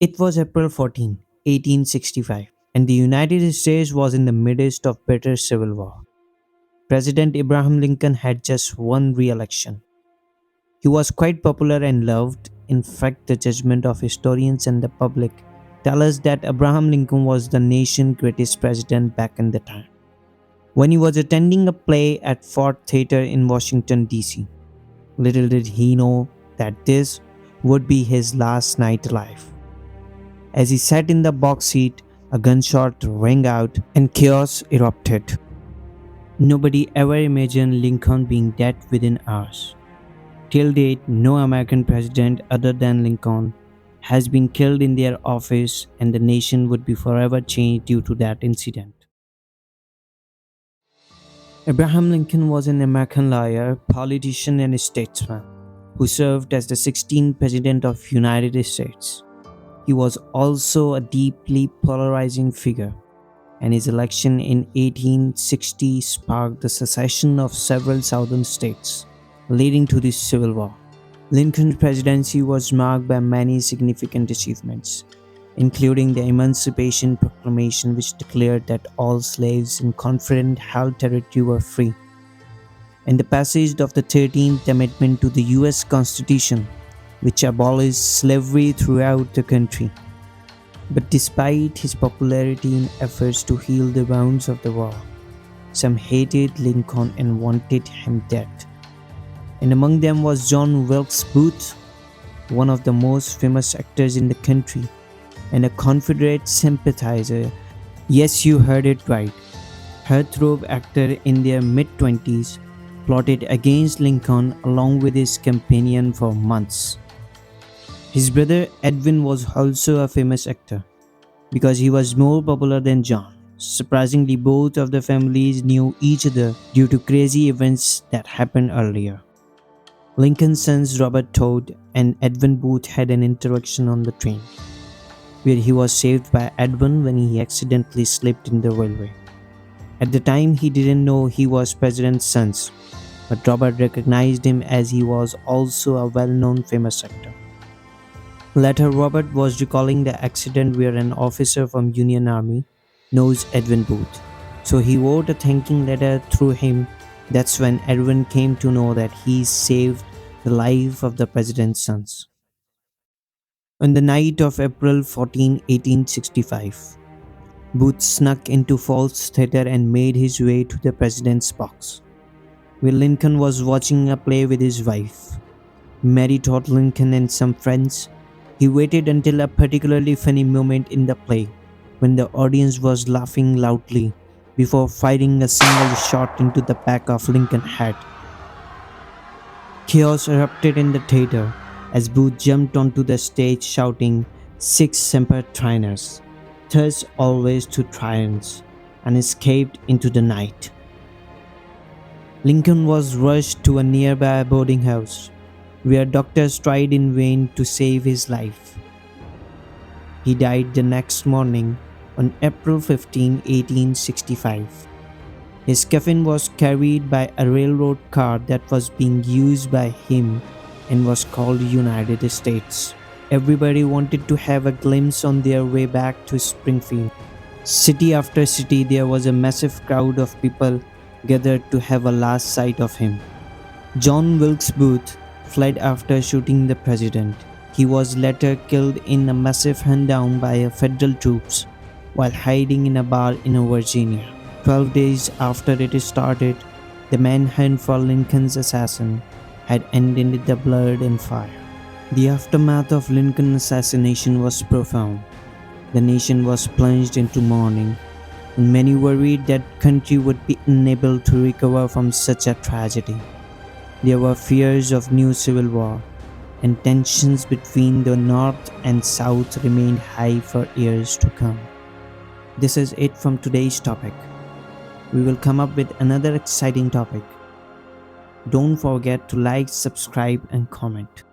It was April 14, 1865, and the United States was in the midst of bitter civil war. President Abraham Lincoln had just won re-election. He was quite popular and loved. In fact, the judgment of historians and the public tell us that Abraham Lincoln was the nation's greatest president back in the time. When he was attending a play at Ford Theater in Washington, D.C., little did he know that this would be his last night alive. As he sat in the box seat, a gunshot rang out and chaos erupted. Nobody ever imagined Lincoln being dead within hours. Till date, no American president other than Lincoln has been killed in their office, and the nation would be forever changed due to that incident. Abraham Lincoln was an American lawyer, politician, and statesman who served as the 16th President of the United States. He was also a deeply polarizing figure, and his election in 1860 sparked the secession of several southern states, leading to the Civil War. Lincoln's presidency was marked by many significant achievements, including the Emancipation Proclamation, which declared that all slaves in Confederate held territory were free, and the passage of the 13th Amendment to the U.S. Constitution, which abolished slavery throughout the country. But despite his popularity in efforts to heal the wounds of the war, some hated Lincoln and wanted him dead. And among them was John Wilkes Booth, one of the most famous actors in the country, and a Confederate sympathizer. Yes, you heard it right. Heartthrob actor in their mid-20s plotted against Lincoln along with his companion for months. His brother Edwin was also a famous actor because he was more popular than John. Surprisingly, both of the families knew each other due to crazy events that happened earlier. Lincoln's sons Robert Todd and Edwin Booth had an interaction on the train, where he was saved by Edwin when he accidentally slipped in the railway. At the time, he didn't know he was President's son, but Robert recognized him as he was also a well-known famous actor. Later, Robert was recalling the accident where an officer from Union Army knows Edwin Booth, so he wrote a thanking letter through him. That's when Edwin came to know that he saved the life of the president's sons. On the night of April 14, 1865, Booth snuck into Ford's Theater and made his way to the president's box, where Lincoln was watching a play with his wife, Mary Todd Lincoln, and some friends. He waited until a particularly funny moment in the play, when the audience was laughing loudly, before firing a single shot into the back of Lincoln's head. Chaos erupted in the theater as Booth jumped onto the stage shouting, "Sic semper tyrannis, thus always to tyrants," and escaped into the night. Lincoln was rushed to a nearby boarding house, where doctors tried in vain to save his life. He died the next morning on April 15, 1865. His coffin was carried by a railroad car that was being used by him and was called United States. Everybody wanted to have a glimpse on their way back to Springfield. City after city, there was a massive crowd of people gathered to have a last sight of him. John Wilkes Booth fled after shooting the president. He was later killed in a massive hunt-down by federal troops while hiding in a bar in Virginia. 12 days after it started, the manhunt for Lincoln's assassin had ended with the blood and fire. The aftermath of Lincoln's assassination was profound. The nation was plunged into mourning, and many worried that the country would be unable to recover from such a tragedy. There were fears of new civil war, and tensions between the North and South remained high for years to come. This is it from today's topic. We will come up with another exciting topic. Don't forget to like, subscribe, and comment.